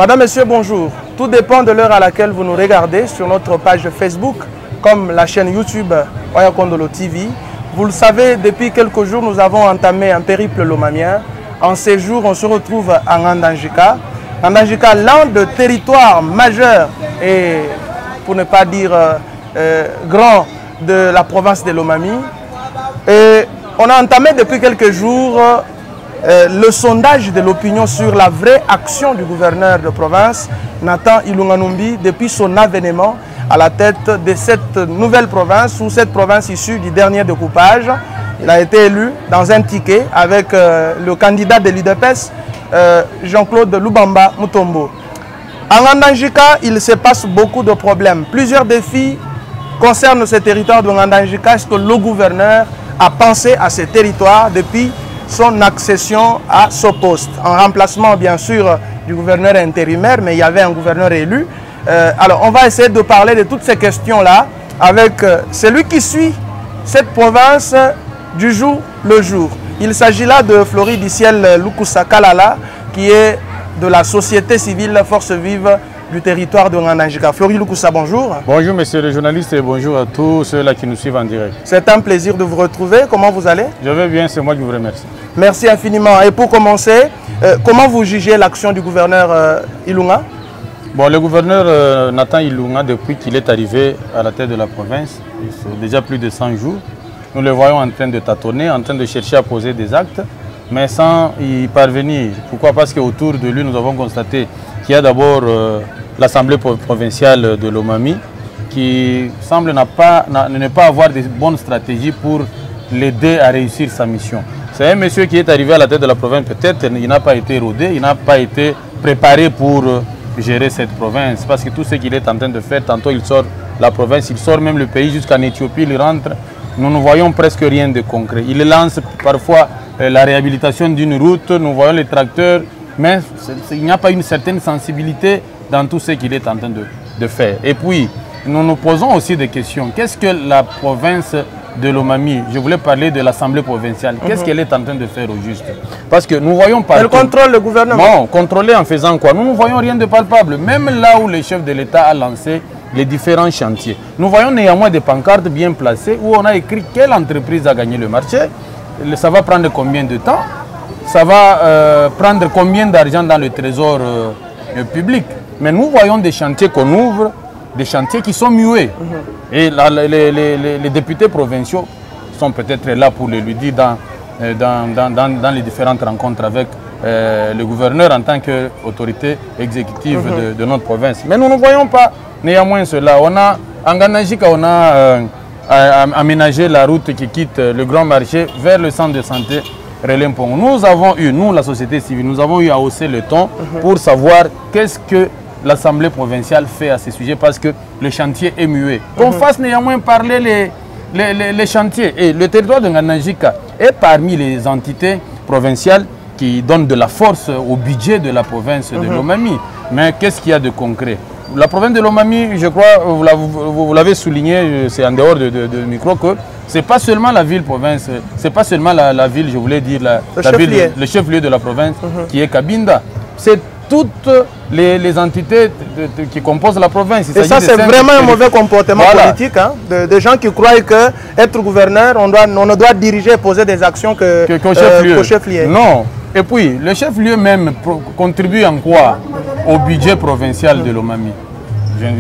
Madame, Monsieur, bonjour. Tout dépend de l'heure à laquelle vous nous regardez sur notre page Facebook, comme la chaîne YouTube Oyakondolo TV. Vous le savez, depuis quelques jours, nous avons entamé un périple lomamien. En ces jours, on se retrouve à Ngandanjika. Ngandanjika, l'un des territoires majeurs et, pour ne pas dire grand, de la province de Lomami. Et on a entamé depuis quelques jours le sondage de l'opinion sur la vraie action du gouverneur de province, Nathan Ilunga Numbi, depuis son avènement à la tête de cette nouvelle province, ou cette province issue du dernier découpage. Il a été élu dans un ticket avec le candidat de l'UDPS, Jean-Claude Lubamba Mutombo. En Ngandanjika, il se passe beaucoup de problèmes. Plusieurs défis concernent ce territoire de Ngandanjika. Est-ce que le gouverneur a pensé à ce territoire depuis son accession à ce poste, en remplacement bien sûr du gouverneur intérimaire, mais il y avait un gouverneur élu. Alors on va essayer de parler de toutes ces questions-là avec celui qui suit cette province du jour le jour. Il s'agit là de Floride Iciel Lukusa Kalala, qui est de la société civile Force Vive du territoire de Ngandanjika. Floride Lukusa, bonjour. Bonjour monsieur le journaliste et bonjour à tous ceux-là qui nous suivent en direct. C'est un plaisir de vous retrouver. Comment vous allez? Je vais bien, c'est moi qui vous remercie. Merci infiniment. Et pour commencer, comment vous jugez l'action du gouverneur Ilunga? Bon, le gouverneur Nathan Ilunga, depuis qu'il est arrivé à la tête de la province, c'est déjà plus de 100 jours, nous le voyons en train de tâtonner, en train de chercher à poser des actes, mais sans y parvenir. Pourquoi? Parce qu'autour de lui, nous avons constaté qu'il y a d'abord l'Assemblée provinciale de Lomami qui semble ne pas avoir de bonnes stratégies pour l'aider à réussir sa mission. C'est un monsieur qui est arrivé à la tête de la province, peut-être il n'a pas été rodé, il n'a pas été préparé pour gérer cette province, parce que tout ce qu'il est en train de faire, tantôt il sort la province, il sort même le pays jusqu'en Éthiopie, il rentre, nous ne voyons presque rien de concret. Il lance parfois la réhabilitation d'une route, nous voyons les tracteurs, mais il n'y a pas une certaine sensibilité dans tout ce qu'il est en train de faire. Et puis, nous nous posons aussi des questions. Qu'est-ce que la province de Lomami, je voulais parler de l'Assemblée provinciale, qu'est-ce qu'elle est en train de faire au juste? Parce que nous voyons pas. Elle contrôle le gouvernement. Non, contrôler en faisant quoi? Nous ne voyons rien de palpable. Même là où le chef de l'État a lancé les différents chantiers. Nous voyons néanmoins des pancartes bien placées où on a écrit quelle entreprise a gagné le marché, ça va prendre combien de temps, ça va prendre combien d'argent dans le trésor public. Mais nous voyons des chantiers qu'on ouvre, des chantiers qui sont muets. Et là, les députés provinciaux sont peut-être là pour le lui dire dans les différentes rencontres avec le gouverneur en tant qu'autorité exécutive de notre province. Mais nous ne voyons pas néanmoins cela. En Ngandanjika, on a aménagé la route qui quitte le grand marché vers le centre de santé Relempong. Nous avons eu, nous la société civile, nous avons eu à hausser le ton pour savoir qu'est-ce que l'Assemblée provinciale fait à ce sujet, parce que le chantier est muet. Qu'on fasse néanmoins parler les chantiers. Et le territoire de Ngandanjika est parmi les entités provinciales qui donnent de la force au budget de la province de Lomami. Mais qu'est-ce qu'il y a de concret? La province de Lomami, je crois, vous l'avez souligné, c'est en dehors de micro, que ce n'est pas seulement la ville-province, ce n'est pas seulement la ville, je voulais dire, le chef-lieu de la province qui est Kabinda. C'est toutes les entités qui composent la province. Et ça, c'est vraiment un mauvais comportement politique, hein, des gens qui croient qu'être gouverneur, on ne doit diriger et poser des actions qu'au chef-lieu. Non. Et puis, le chef-lieu même contribue en quoi au budget provincial de Lomami?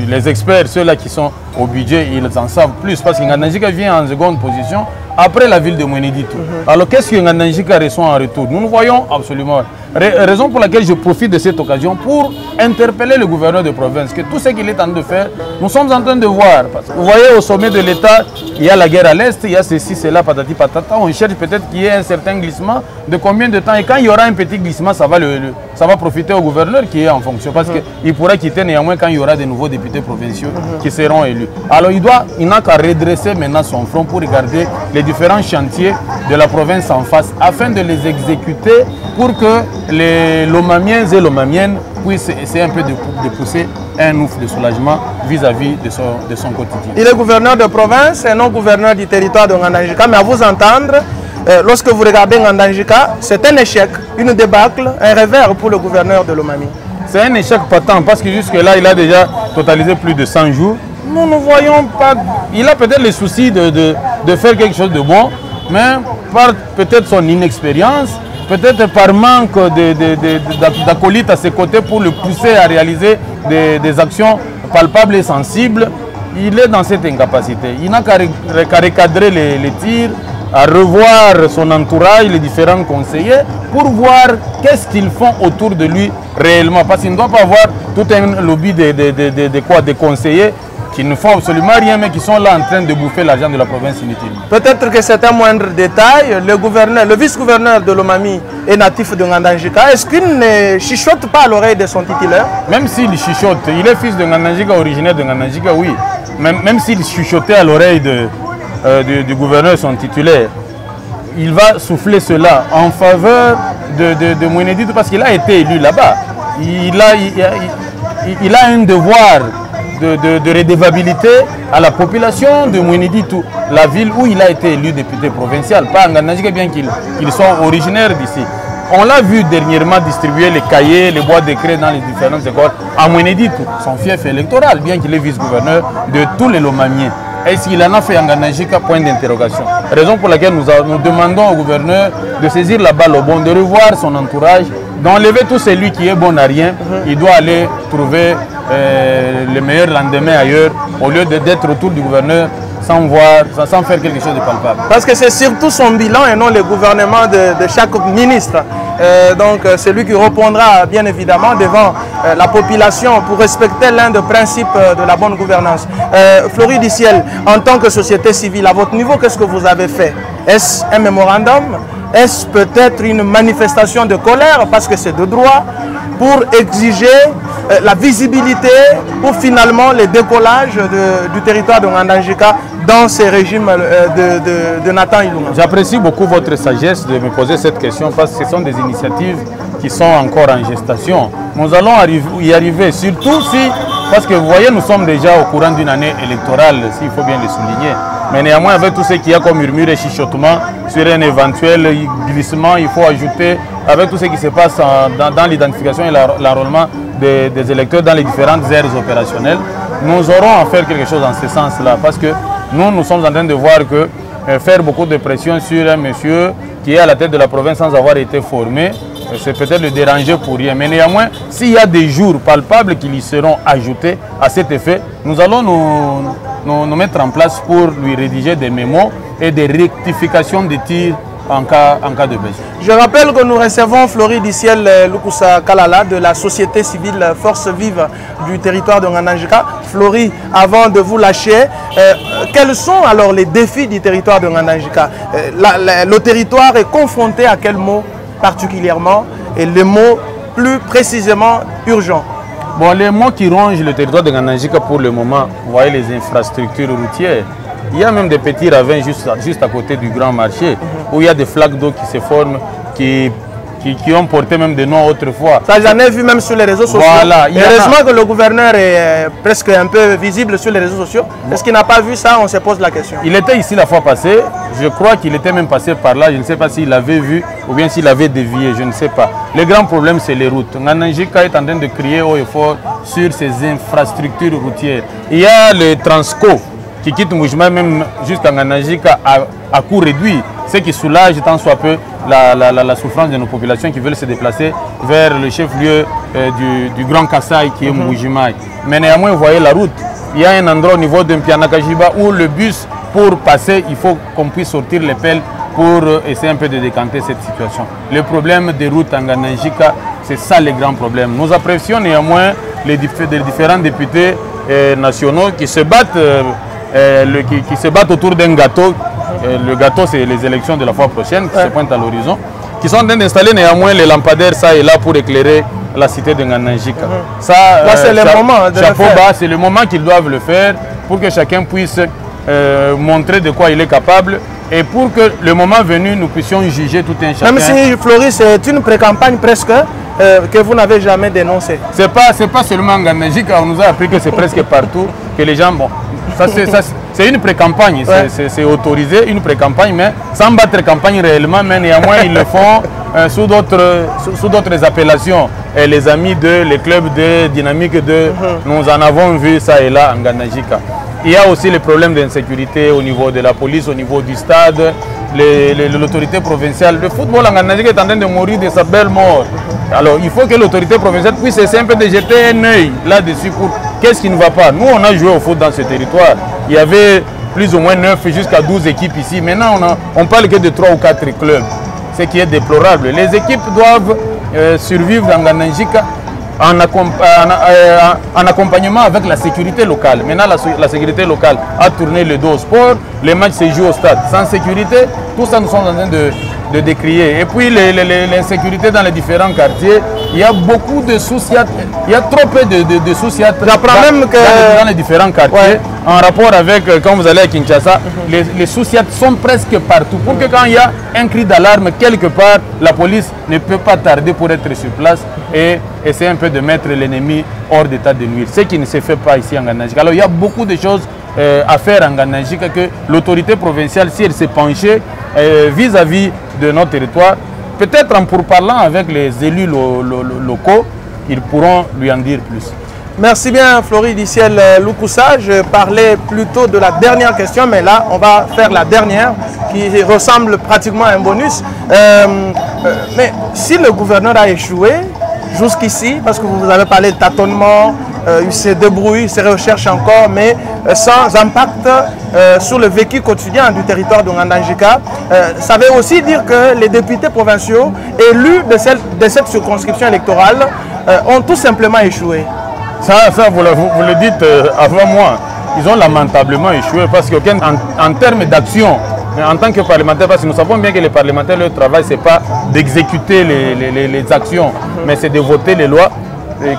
Les experts, ceux-là qui sont au budget, ils en savent plus, parce que Ngandanjika vient en seconde position après la ville de Mweneditu. Alors qu'est-ce que Ngandanjika reçoit en retour? Nous ne voyons absolument. Raison pour laquelle je profite de cette occasion pour interpeller le gouverneur de province, que tout ce qu'il est en train de faire, nous sommes en train de voir. Parce que vous voyez, au sommet de l'État, il y a la guerre à l'Est, il y a ceci, cela, patati patata. On cherche peut-être qu'il y ait un certain glissement, de combien de temps. Et quand il y aura un petit glissement, ça va profiter au gouverneur qui est en fonction. Parce qu'il pourra quitter néanmoins quand il y aura de nouveaux députés provinciaux qui seront élus. Alors il n'a qu'à redresser maintenant son front pour regarder les différents chantiers de la province en face, afin de les exécuter pour que les Lomamiens et Lomamiennes puissent essayer un peu de pousser un ouf de soulagement vis-à-vis de son quotidien. Il est gouverneur de province et non gouverneur du territoire de Ngandanjika, mais à vous entendre, lorsque vous regardez Ngandanjika, c'est un échec, une débâcle, un revers pour le gouverneur de Lomami. c'est un échec patent parce que jusque-là, il a déjà totalisé plus de 100 jours. Nous ne voyons pas... Il a peut-être le souci de faire quelque chose de bon, mais par peut-être son inexpérience, peut-être par manque d'acolytes à ses côtés pour le pousser à réaliser des actions palpables et sensibles, il est dans cette incapacité. Il n'a qu'à recadrer les tirs, à revoir son entourage, les différents conseillers, pour voir qu'est-ce qu'ils font autour de lui réellement. Parce qu'il ne doit pas avoir tout un lobby de conseillers qui ne font absolument rien, mais qui sont là en train de bouffer l'argent de la province inutilement. Peut-être que c'est un moindre détail. Le vice-gouverneur de Lomami est natif de Ngandangika. Est-ce qu'il ne chuchote pas à l'oreille de son titulaire? Même s'il chuchote, il est fils de Ngandangika, originaire de Ngandangika, oui. Même s'il chuchotait à l'oreille du gouverneur, son titulaire, il va souffler cela en faveur de Mouénédito parce qu'il a été élu là-bas. Il a un devoir de redevabilité à la population de Mouénédito, la ville où il a été élu député provincial, pas en Ngandangika, bien qu'ils soient originaires d'ici. On l'a vu dernièrement distribuer les cahiers, les boîtes d'écrit dans les différentes écoles à Mouénédito, son fief électoral, bien qu'il est vice-gouverneur de tous les Lomamiens. Est-ce qu'il en a fait en Ngandangika? Point d'interrogation. Raison pour laquelle nous demandons au gouverneur de saisir la balle au bon, de revoir son entourage, d'enlever tout celui qui est bon à rien. Il doit aller trouver le meilleur lendemain ailleurs, au lieu d'être autour du gouverneur sans faire quelque chose de palpable. Parce que c'est surtout son bilan et non le gouvernement de chaque ministre. Donc c'est lui qui répondra bien évidemment devant la population pour respecter l'un des principes de la bonne gouvernance. Flori Diciel, en tant que société civile, à votre niveau, qu'est-ce que vous avez fait? Est-ce un mémorandum? Est-ce peut-être une manifestation de colère parce que c'est de droit pour exiger la visibilité pour finalement le décollage du territoire de Ngandangika dans ces régimes de Nathan Ilunga? J'apprécie beaucoup votre sagesse de me poser cette question parce que ce sont des initiatives qui sont encore en gestation. Nous allons y arriver, surtout si, parce que vous voyez, nous sommes déjà au courant d'une année électorale, s'il faut bien le souligner. Mais néanmoins, avec tout ce qu'il y a comme murmure et chuchotement sur un éventuel glissement, il faut ajouter, avec tout ce qui se passe dans l'identification et l'enrôlement des électeurs dans les différentes aires opérationnelles, nous aurons à faire quelque chose en ce sens-là. Parce que nous sommes en train de voir que faire beaucoup de pression sur un monsieur qui est à la tête de la province sans avoir été formé, c'est peut-être le déranger pour rien. Mais néanmoins, s'il y a des jours palpables qui lui seront ajoutés à cet effet, nous allons nous mettre en place pour lui rédiger des mémos et des rectifications de tirs en cas de besoin. Je rappelle que nous recevons Flori Diciel Lukusa Kalala de la société civile Force Vive du territoire de Ngandangika. Flori, avant de vous lâcher, quels sont alors les défis du territoire de Ngandangika? Le territoire est confronté à quel mot particulièrement et les mots plus précisément urgents? Bon, les mots qui rongent le territoire de Ngandangika pour le moment, vous voyez les infrastructures routières. Il y a même des petits ravins juste à côté du grand marché où il y a des flaques d'eau qui se forment, qui ont porté même des noms autrefois. Ça, j'en ai vu même sur les réseaux sociaux. Voilà, heureusement que le gouverneur est presque un peu visible sur les réseaux sociaux. Est-ce qu'il n'a pas vu ça? On se pose la question. Il était ici la fois passée. Je crois qu'il était même passé par là. Je ne sais pas s'il l'avait vu ou bien s'il avait dévié. Je ne sais pas. Le grand problème, c'est les routes. Ngandangika est en train de crier haut et fort sur ces infrastructures routières. Il y a le Transco qui quitte Moujma même jusqu'à Ngandangika à coût réduit, ce qui soulage tant soit peu la souffrance de nos populations qui veulent se déplacer vers le chef-lieu du Grand Kassai qui est Moujma. Mais néanmoins, vous voyez la route, il y a un endroit au niveau de Mpianakajiba où le bus, pour passer, il faut qu'on puisse sortir les pelles pour essayer un peu de décanter cette situation. Le problème des routes en Ngandangika, c'est ça le grand problème. Nous apprécions néanmoins les différents députés nationaux qui se battent qui se battent autour d'un gâteau. Le gâteau, c'est les élections de la fois prochaine qui se pointent à l'horizon, qui sont en train d'installer néanmoins les lampadaires ça et là pour éclairer la cité de Ngandangika. Ça, c'est le moment de chapeau bas, c'est le moment qu'ils doivent le faire pour que chacun puisse montrer de quoi il est capable et pour que le moment venu, nous puissions juger tout un chacun. Même si, Flori, c'est une pré-campagne presque que vous n'avez jamais dénoncée. C'est pas seulement en Ngandangika, on nous a appris que c'est presque partout, que les gens... Bon, c'est une pré-campagne, c'est autorisé, une pré-campagne, mais sans battre campagne réellement, mais néanmoins ils le font sous d'autres appellations. les amis de, les clubs de Dynamique 2, nous en avons vu ça et là en Ngandajika. Il y a aussi les problèmes d'insécurité au niveau de la police, au niveau du stade, l'autorité provinciale. Le football en Ngandajika est en train de mourir de sa belle mort. Alors il faut que l'autorité provinciale puisse essayer un peu de jeter un œil là-dessus pour qu'est-ce qui ne va pas. Nous, on a joué au foot dans ce territoire. Il y avait plus ou moins 9 jusqu'à 12 équipes ici. Maintenant, on parle que de 3 ou 4 clubs, ce qui est déplorable. Les équipes doivent survivre dans Ngandajika en accompagnement avec la sécurité locale. Maintenant, la sécurité locale a tourné le dos au sport, les matchs se jouent au stade. Sans sécurité, tout ça nous sommes en train de décrier. Et puis l'insécurité dans les différents quartiers, il y a beaucoup de soucis, il y a trop peu de soucis dans les différents quartiers. En rapport avec, quand vous allez à Kinshasa, les soucis sont presque partout. Pour que quand il y a un cri d'alarme quelque part, la police ne peut pas tarder pour être sur place et essayer un peu de mettre l'ennemi hors d'état de nuire. Ce qui ne se fait pas ici en Ngandajika. Alors il y a beaucoup de choses à faire en Ngandajika que l'autorité provinciale, si elle s'est penchée vis-à-vis de notre territoire, peut-être en pourparlant avec les élus locaux, ils pourront lui en dire plus. Merci bien Flori Diciel Lukusa. Je parlais plutôt de la dernière question, mais là on va faire la dernière qui ressemble pratiquement à un bonus. Mais si le gouverneur a échoué jusqu'ici, parce que vous avez parlé de tâtonnement, il se débrouille, il se recherche encore, mais sans impact sur le vécu quotidien du territoire de Ngandajika. Ça veut aussi dire que les députés provinciaux élus de cette circonscription électorale ont tout simplement échoué. Ça vous le dites avant moi. Ils ont lamentablement échoué parce qu'en termes d'action, en tant que parlementaire, parce que nous savons bien que les parlementaires, leur travail, ce n'est pas d'exécuter les actions, mais c'est de voter les lois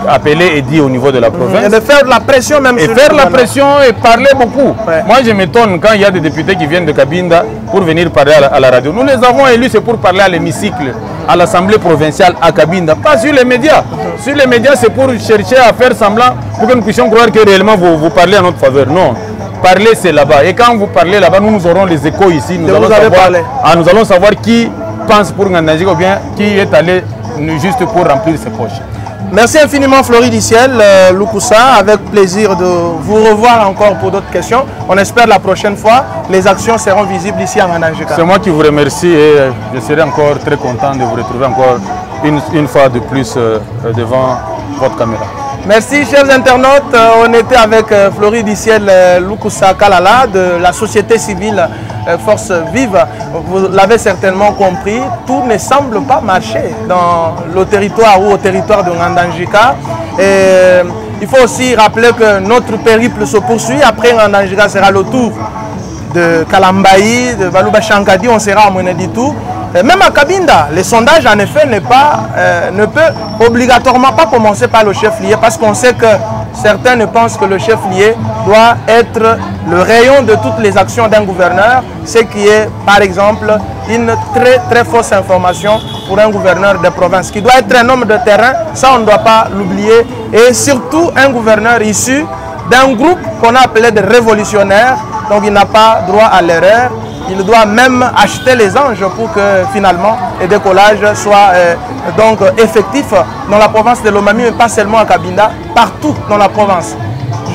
appelées et dites au niveau de la province. Et de faire de la pression même. Et faire la pression et parler beaucoup. Ouais. Moi, je m'étonne quand il y a des députés qui viennent de Cabinda pour venir parler à la radio. Nous les avons élus, c'est pour parler à l'hémicycle, à l'Assemblée provinciale à Cabinda, pas sur les médias. Sur les médias, c'est pour chercher à faire semblant pour que nous puissions croire que réellement vous parlez en notre faveur. Non. Parler, c'est là-bas. Et quand vous parlez là-bas, nous aurons les échos ici. Nous allons savoir qui pense pour Ngandajika ou bien qui est allé juste pour remplir ses poches. Merci infiniment Flori Diciel Lukusa. Avec plaisir de vous revoir encore pour d'autres questions. On espère la prochaine fois, les actions seront visibles ici à Ngandajika. C'est moi qui vous remercie et je serai encore très content de vous retrouver encore une fois de plus devant votre caméra. Merci chers internautes, on était avec Flori Diciel Lukusa Kalala de la société civile Force Vive. Vous l'avez certainement compris, tout ne semble pas marcher dans le territoire ou au territoire de Ngandajika. Il faut aussi rappeler que notre périple se poursuit. Après Ngandajika sera le tour de Kalambayi, de Balouba Chankadi, on sera à Mweneditu. Même à Cabinda, les sondages en effet ne peut obligatoirement pas commencer par le chef-lieu parce qu'on sait que certains ne pensent que le chef-lieu doit être le rayon de toutes les actions d'un gouverneur, ce qui est par exemple une très fausse information pour un gouverneur de province qui doit être un homme de terrain, ça on ne doit pas l'oublier, et surtout un gouverneur issu d'un groupe qu'on a appelé des révolutionnaires, donc il n'a pas droit à l'erreur. Il doit même acheter les anges pour que finalement le décollage soit donc effectif dans la province de Lomami, mais pas seulement à Cabinda, partout dans la province.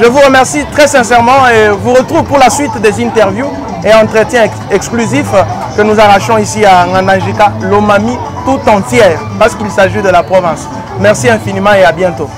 Je vous remercie très sincèrement et vous retrouve pour la suite des interviews et entretiens exclusifs que nous arrachons ici à Ngandajika, Lomami tout entière, parce qu'il s'agit de la province. Merci infiniment et à bientôt.